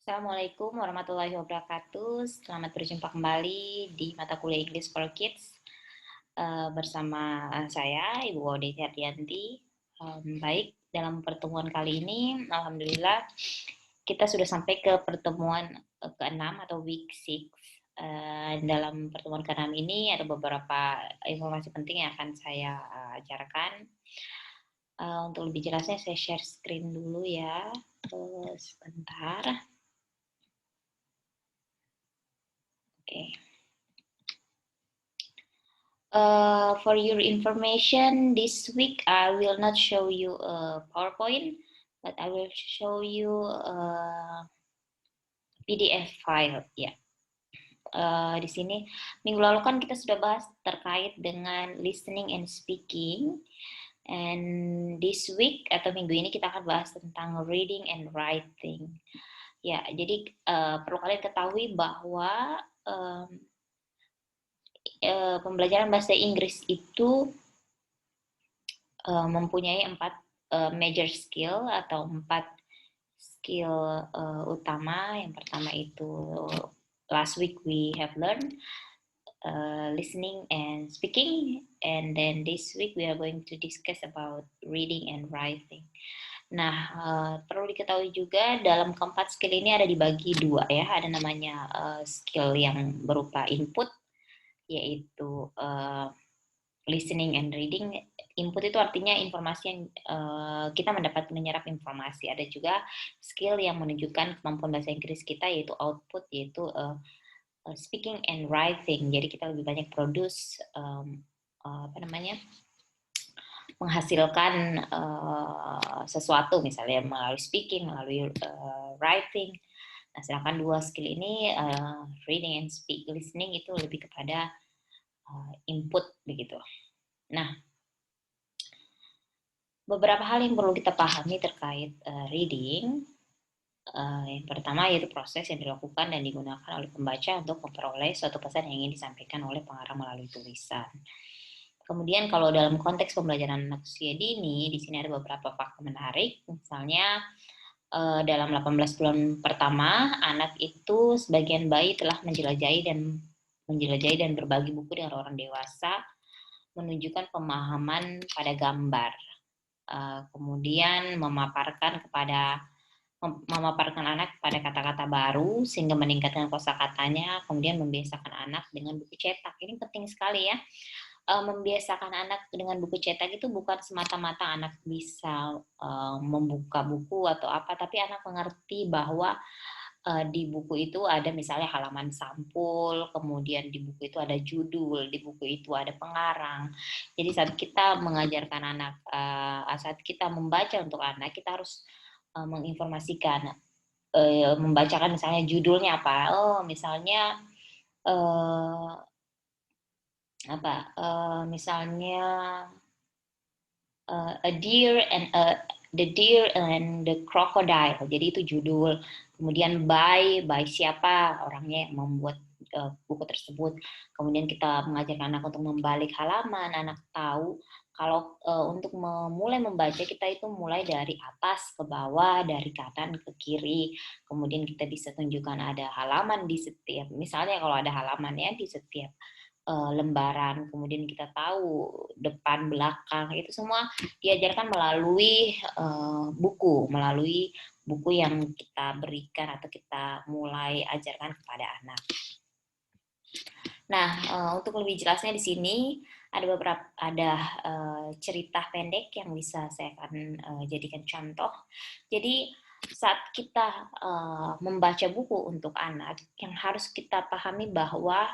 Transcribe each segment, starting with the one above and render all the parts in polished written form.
Assalamualaikum warahmatullahi wabarakatuh. Selamat berjumpa kembali di mata kuliah English for Kids bersama saya, Ibu Wode Hardianti. Baik, dalam pertemuan kali ini, alhamdulillah kita sudah sampai ke pertemuan ke-6 atau week 6. Dalam pertemuan ke-6 ini ada beberapa informasi penting yang akan saya ajarkan. Untuk lebih jelasnya saya share screen dulu ya. Sebentar. Okay. For your information, this week I will not show you a PowerPoint, but I will show you a PDF file. Ya, di sini minggu lalu kan kita sudah bahas terkait dengan listening and speaking, and this week atau minggu ini kita akan bahas tentang reading and writing. Ya, jadi perlu kalian ketahui bahwa pembelajaran bahasa Inggris itu mempunyai 4 major skill atau 4 skill utama. Yang pertama itu last week we have learned listening and speaking, and then this week we are going to discuss about reading and writing. Nah, perlu diketahui juga dalam keempat skill ini ada dibagi dua ya. Ada namanya skill yang berupa input, yaitu listening and reading. Input itu artinya informasi yang kita menyerap informasi. Ada juga skill yang menunjukkan kemampuan bahasa Inggris kita, yaitu output, yaitu speaking and writing. Jadi kita lebih banyak produce menghasilkan sesuatu, misalnya melalui speaking, melalui writing. Nah, sedangkan dua skill ini reading and listening itu lebih kepada input begitu. Nah, beberapa hal yang perlu kita pahami terkait reading. Yang pertama yaitu proses yang dilakukan dan digunakan oleh pembaca untuk memperoleh suatu pesan yang ingin disampaikan oleh pengarang melalui tulisan. Kemudian kalau dalam konteks pembelajaran anak usia dini, di sini ada beberapa fakta menarik. Misalnya dalam 18 bulan pertama, anak itu sebagian bayi telah menjelajahi dan berbagi buku dengan orang dewasa, menunjukkan pemahaman pada gambar. Kemudian memaparkan anak pada kata-kata baru sehingga meningkatkan kosakatanya, kemudian membiasakan anak dengan buku cetak. Ini penting sekali ya. Membiasakan anak dengan buku cetak itu bukan semata-mata anak bisa membuka buku atau apa, tapi anak mengerti bahwa di buku itu ada misalnya halaman sampul, kemudian di buku itu ada judul, di buku itu ada pengarang. Jadi saat kita mengajarkan anak, saat kita membaca untuk anak, kita harus menginformasikan, membacakan misalnya judulnya apa. Misalnya misalnya the deer and the crocodile. Jadi itu judul. Kemudian by siapa orangnya yang membuat buku tersebut. Kemudian kita mengajarkan anak untuk membalik halaman. Anak tahu kalau untuk memulai membaca kita itu mulai dari atas ke bawah, dari kanan ke kiri. Kemudian kita bisa tunjukkan ada halaman di setiap. Misalnya kalau ada halamannya di setiap lembaran, kemudian kita tahu depan belakang, itu semua diajarkan melalui buku yang kita berikan atau kita mulai ajarkan kepada anak. Nah, untuk lebih jelasnya di sini ada cerita pendek yang bisa saya akan jadikan contoh. Jadi saat kita membaca buku untuk anak, yang harus kita pahami bahwa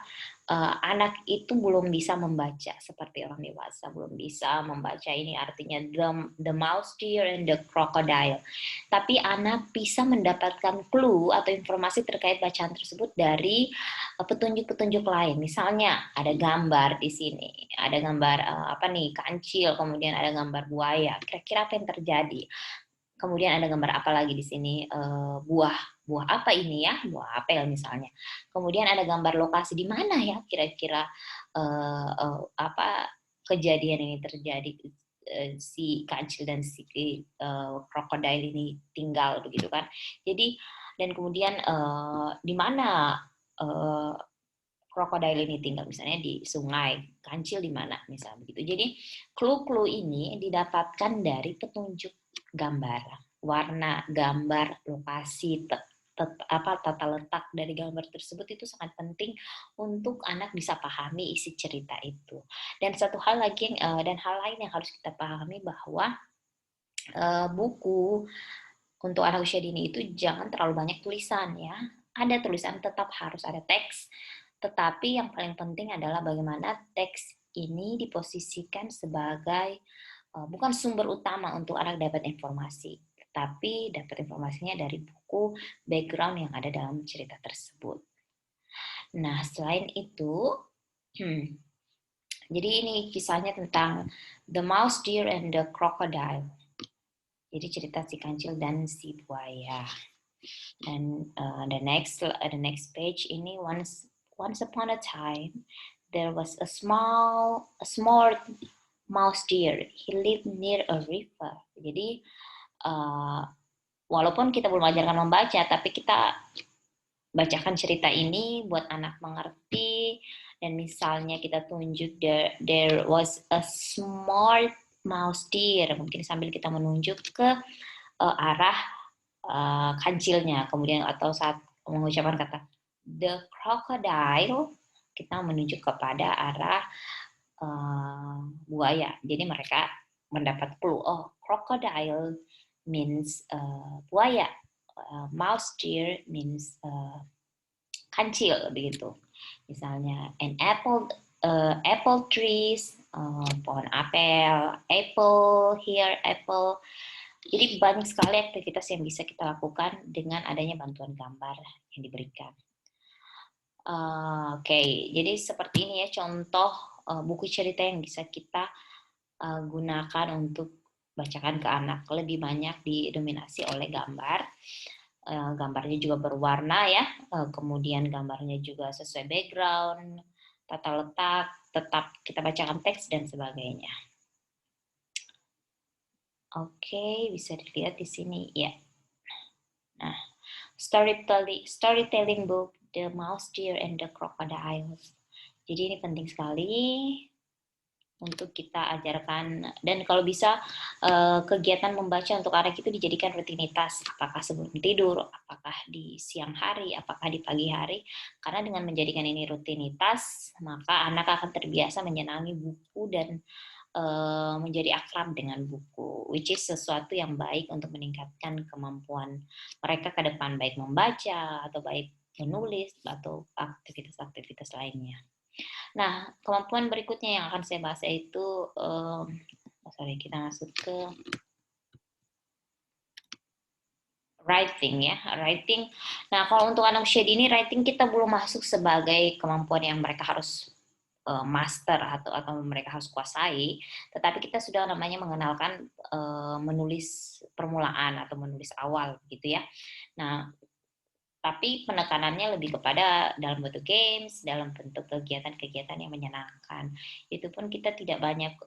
anak itu belum bisa membaca seperti orang dewasa, belum bisa membaca ini artinya the mouse, deer, and the crocodile. Tapi anak bisa mendapatkan clue atau informasi terkait bacaan tersebut dari petunjuk-petunjuk lain. Misalnya ada gambar di sini, ada gambar kancil, kemudian ada gambar buaya. Kira-kira apa yang terjadi? Kemudian ada gambar apa lagi di sini? Buah apa ini ya? Buah apel misalnya. Kemudian ada gambar lokasi di mana ya kira-kira kejadian ini terjadi, si kancil dan si krokodil ini tinggal begitu kan. Jadi dan kemudian di mana krokodil ini tinggal, misalnya di sungai, kancil di mana, misalnya begitu. Jadi clue-clue ini didapatkan dari petunjuk gambar, warna, gambar, lokasi, tata letak dari gambar tersebut itu sangat penting untuk anak bisa pahami isi cerita itu. Dan satu hal lagi hal lain yang harus kita pahami bahwa buku untuk anak usia dini itu jangan terlalu banyak tulisan ya. Ada tulisan, tetap harus ada teks, tetapi yang paling penting adalah bagaimana teks ini diposisikan sebagai bukan sumber utama untuk anak dapat informasi, tetapi dapat informasinya dari buku background yang ada dalam cerita tersebut. Nah, selain itu, jadi ini kisahnya tentang The Mouse, Deer, and the Crocodile. Jadi cerita si kancil dan si buaya. Dan the next page ini once upon a time there was a small mouse deer. He lived near a river. Jadi walaupun kita belum ajarkan membaca, tapi kita bacakan cerita ini buat anak mengerti. Dan misalnya kita tunjuk there was a smart mouse deer, mungkin sambil kita menunjuk ke arah kancilnya, kemudian atau saat mengucapkan kata the crocodile, kita menunjuk kepada arah buaya. Jadi mereka mendapat clue, oh crocodile means buaya, mouse deer means kancil, begitu. Misalnya an apple trees, pohon apple here, apple. Jadi banyak sekali aktivitas yang bisa kita lakukan dengan adanya bantuan gambar yang diberikan. Oke, jadi seperti ini ya contoh buku cerita yang bisa kita gunakan untuk bacakan ke anak. Lebih banyak didominasi oleh gambar. Gambarnya juga berwarna ya, kemudian gambarnya juga sesuai background, tata letak, tetap kita bacakan teks dan sebagainya. Oke, bisa dilihat di sini ya. Nah, storytelling book The Mouse, Deer, and the Crocodile. Jadi ini penting sekali untuk kita ajarkan, dan kalau bisa kegiatan membaca untuk anak itu dijadikan rutinitas, apakah sebelum tidur, apakah di siang hari, apakah di pagi hari, karena dengan menjadikan ini rutinitas maka anak akan terbiasa menyenangi buku dan menjadi akrab dengan buku, which is sesuatu yang baik untuk meningkatkan kemampuan mereka ke depan, baik membaca atau baik menulis atau aktivitas-aktivitas lainnya. Nah, kemampuan berikutnya yang akan saya bahas yaitu kita masuk ke writing ya, writing. Nah, kalau untuk anak usia dini, writing kita belum masuk sebagai kemampuan yang mereka harus master atau mereka harus kuasai, tetapi kita sudah namanya mengenalkan menulis permulaan atau menulis awal gitu ya. Nah, tapi penekanannya lebih kepada dalam bentuk games, dalam bentuk kegiatan-kegiatan yang menyenangkan. Itu pun kita tidak banyak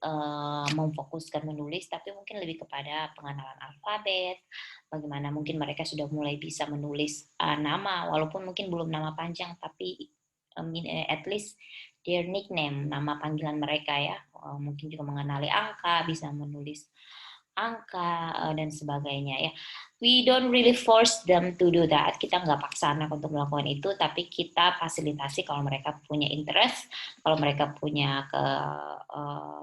memfokuskan menulis, tapi mungkin lebih kepada pengenalan alfabet, bagaimana mungkin mereka sudah mulai bisa menulis nama, walaupun mungkin belum nama panjang, tapi at least their nickname, nama panggilan mereka ya. Mungkin juga mengenali angka, bisa menulis angka dan sebagainya ya. We don't really force them to do that. Kita nggak paksa anak untuk melakukan itu, tapi kita fasilitasi kalau mereka punya interest, kalau mereka punya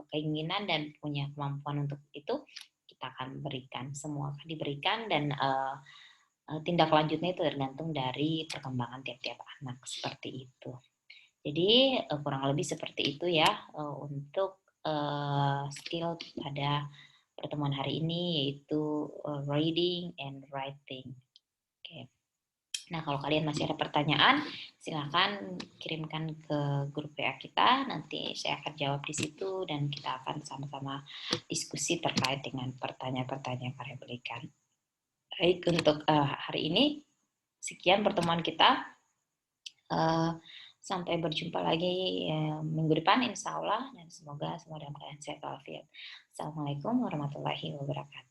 keinginan dan punya kemampuan untuk itu, kita akan berikan. Semua akan diberikan dan tindak lanjutnya itu tergantung dari perkembangan tiap-tiap anak seperti itu. Jadi kurang lebih seperti itu ya untuk skill pada pertemuan hari ini, yaitu reading and writing. Oke. Nah, kalau kalian masih ada pertanyaan, silakan kirimkan ke grup WA kita. Nanti saya akan jawab di situ dan kita akan sama-sama diskusi terkait dengan pertanyaan-pertanyaan yang kalian berikan. Baik, untuk hari ini sekian pertemuan kita. Sampai berjumpa lagi minggu depan insya Allah, dan semoga semua dalam keadaan sehat walafiat. Assalamualaikum warahmatullahi wabarakatuh.